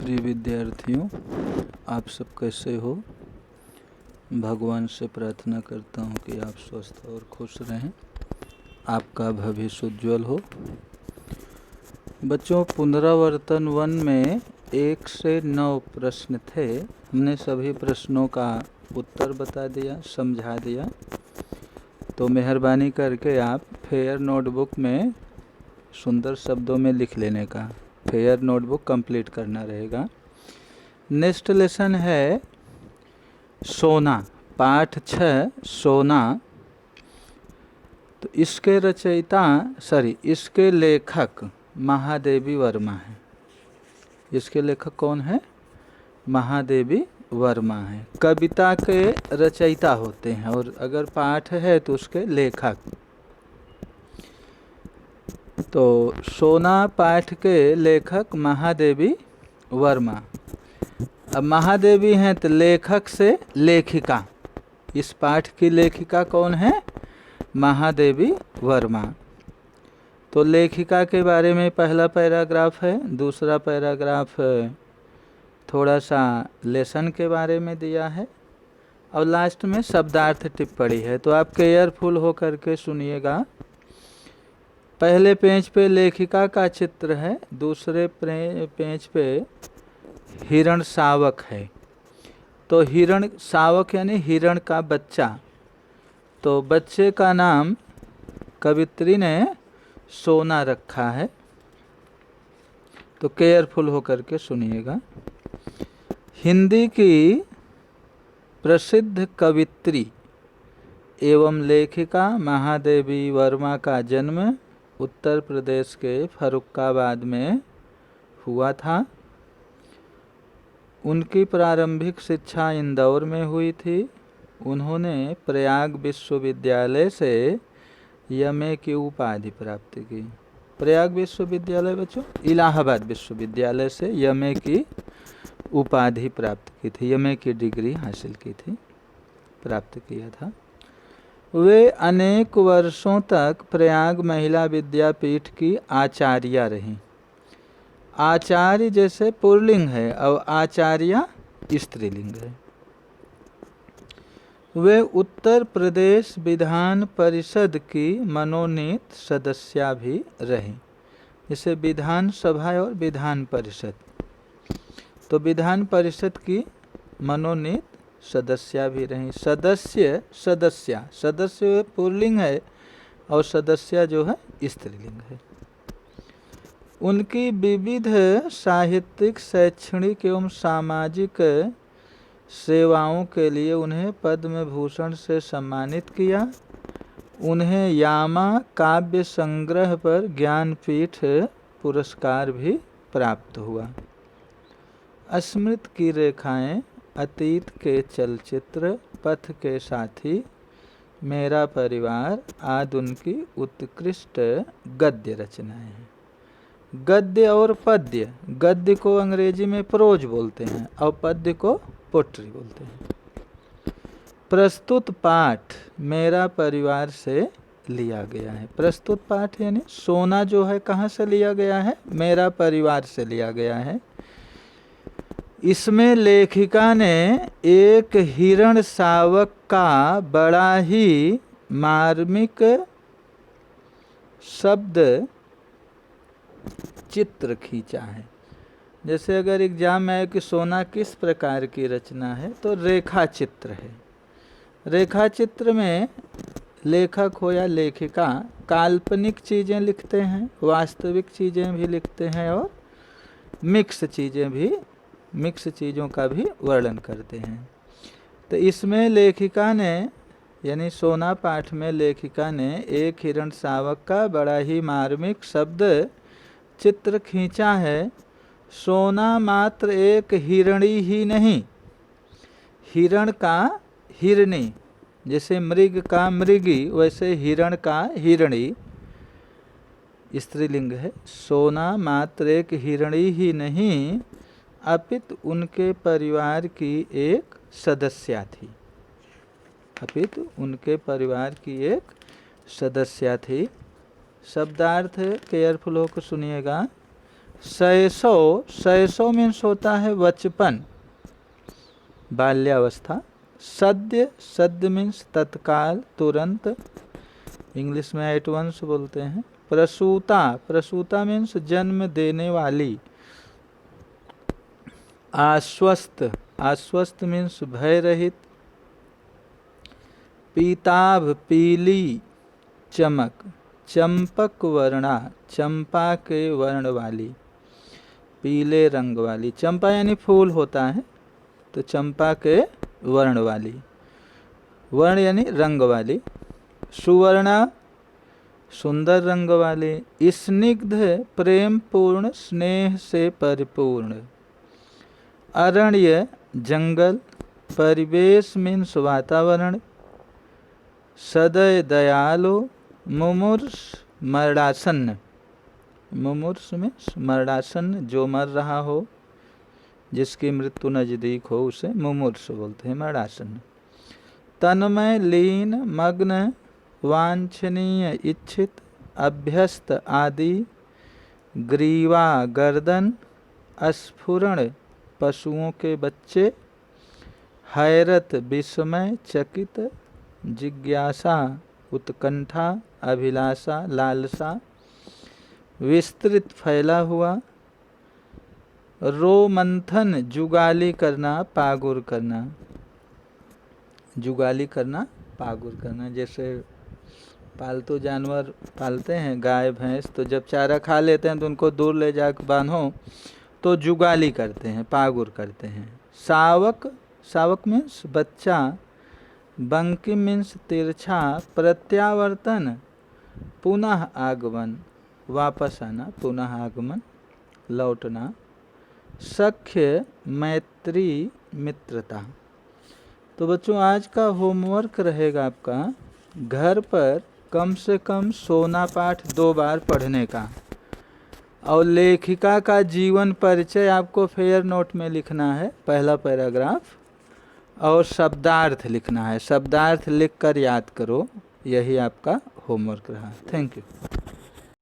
प्रिय विद्यार्थियों, आप सब कैसे हो। भगवान से प्रार्थना करता हूँ कि आप स्वस्थ और खुश रहें, आपका भविष्य उज्ज्वल हो। बच्चों, पुनरावर्तन 1 में 1 से 9 प्रश्न थे। हमने सभी प्रश्नों का उत्तर बता दिया, समझा दिया। तो मेहरबानी करके आप फेयर नोटबुक में सुंदर शब्दों में लिख लेने का, फेयर नोटबुक कंप्लीट करना रहेगा। नेक्स्ट लेसन है सोना, पाठ 6 सोना। तो इसके लेखक महादेवी वर्मा है। इसके लेखक कौन है? महादेवी वर्मा है। कविता के रचयिता होते हैं, और अगर पाठ है तो उसके लेखक। तो सोना पाठ के लेखक महादेवी वर्मा। अब महादेवी हैं तो लेखक से लेखिका, इस पाठ की लेखिका कौन है? महादेवी वर्मा। तो लेखिका के बारे में पहला पैराग्राफ है, दूसरा पैराग्राफ थोड़ा सा लेसन के बारे में दिया है, और लास्ट में शब्दार्थ टिप्पणी है। तो आप केयरफुल होकर के सुनिएगा। पहले पेज पे लेखिका का चित्र है, दूसरे पेज पे हिरण शावक है। तो हिरण शावक यानी हिरण का बच्चा। तो बच्चे का नाम कवित्री ने सोना रखा है। तो केयरफुल होकर के सुनिएगा। हिंदी की प्रसिद्ध कवित्री एवं लेखिका महादेवी वर्मा का जन्म उत्तर प्रदेश के फर्रुखाबाद में हुआ था। उनकी प्रारंभिक शिक्षा इंदौर में हुई थी। उन्होंने प्रयाग विश्वविद्यालय से एमए की उपाधि प्राप्त की। प्रयाग विश्वविद्यालय बच्चों, इलाहाबाद विश्वविद्यालय से एमए की उपाधि प्राप्त की थी, एमए की डिग्री हासिल की थी, प्राप्त किया था। वे अनेक वर्षों तक प्रयाग महिला विद्यापीठ की आचार्या रहीं। आचार्य जैसे पुल्लिंग है और आचार्या स्त्रीलिंग है। वे उत्तर प्रदेश विधान परिषद की मनोनीत सदस्या भी रहीं। जैसे विधान सभा और विधान परिषद, तो विधान परिषद की मनोनीत सदस्या भी रहीं। सदस्य पुल्लिंग है और सदस्या जो है स्त्रीलिंग है। उनकी विविध साहित्यिक, शैक्षणिक एवं सामाजिक सेवाओं के लिए उन्हें पद्म भूषण से सम्मानित किया। उन्हें यामा काव्य संग्रह पर ज्ञानपीठ पुरस्कार भी प्राप्त हुआ। स्मृति की रेखाएं, अतीत के चलचित्र, पथ के साथी, मेरा परिवार आदि उनकी उत्कृष्ट गद्य रचनाएं हैं। गद्य और पद्य, गद्य को अंग्रेजी में प्रोज बोलते हैं और पद्य को पोट्री बोलते हैं। प्रस्तुत पाठ मेरा परिवार से लिया गया है। प्रस्तुत पाठ यानी सोना जो है कहाँ से लिया गया है? मेरा परिवार से लिया गया है। इसमें लेखिका ने एक हिरण शावक का बड़ा ही मार्मिक शब्द चित्र खींचा है। जैसे अगर एग्जाम में आए कि सोना किस प्रकार की रचना है, तो रेखा चित्र है। रेखा चित्र में लेखक हो या लेखिका काल्पनिक चीज़ें लिखते हैं, वास्तविक चीज़ें भी लिखते हैं, और मिक्स चीज़ों का भी वर्णन करते हैं। तो इसमें लेखिका ने, यानी सोना पाठ में लेखिका ने एक हिरण शावक का बड़ा ही मार्मिक शब्द चित्र खींचा है। सोना मात्र एक हिरणी ही नहीं, हिरण का हिरणी, जैसे मृग का मृगी, वैसे हिरण का हिरणी स्त्रीलिंग है। सोना मात्र एक हिरणी ही नहीं, अपितु उनके परिवार की एक सदस्या थी। अपितु उनके परिवार की एक सदस्या थी। शब्दार्थ केयरफुल होकर सुनिएगा। शैशव, शैशव मीन्स होता है बचपन, बाल्यावस्था। सद्य, सद्य मीन्स तत्काल, तुरंत, इंग्लिश में एट वंस बोलते हैं। प्रसूता, प्रसूता मीन्स जन्म देने वाली। आश्वस्त, आश्वस्त मीन्स भय रहित। पीताभ, पीली चमक। चंपक वर्णा, चंपा के वर्ण वाली, पीले रंग वाली। चंपा यानी फूल होता है, तो चंपा के वर्ण वाली, वर्ण यानी रंग वाली। सुवर्णा, सुंदर रंग वाली। स्निग्ध, प्रेम पूर्ण, स्नेह से परिपूर्ण। अरण्य, जंगल। परिवेश मीन्स वातावरण। सदय, दयालु। मुमूर्ष, मरणासन्न, मुमूर्ष मीन्स मरणासन्न, जो मर रहा हो, जिसकी मृत्यु नजदीक हो, उसे मुमूर्ष बोलते हैं, मरणासन्न। तन्मय, लीन, मग्न, वांछनीय, इच्छित, अभ्यस्त आदि। ग्रीवा, गर्दन। स्फुरण, पशुओं के बच्चे। हैरत, विस्मय, चकित। जिज्ञासा, उत्कंठा, अभिलाषा, लालसा। विस्तृत, फैला हुआ। रोमंथन, जुगाली करना, पागुर करना। जुगाली करना, पागुर करना। जैसे पालतू जानवर पालते हैं, गाय भैंस, तो जब चारा खा लेते हैं तो उनको दूर ले जाकर बांधो तो जुगाली करते हैं, पागुर करते हैं। शावक, शावक मीन्स बच्चा। बंकिम मीन्स तिरछा। प्रत्यावर्तन, पुनः आगमन, वापस आना, पुनः आगमन, लौटना। सख्य, मैत्री, मित्रता। तो बच्चों आज का होमवर्क रहेगा आपका घर पर कम से कम सोना पाठ 2 बार पढ़ने का, और लेखिका का जीवन परिचय आपको फेयर नोट में लिखना है, पहला पैराग्राफ, और शब्दार्थ लिखना है। शब्दार्थ लिखकर याद करो, यही आपका होमवर्क रहा। Thank you.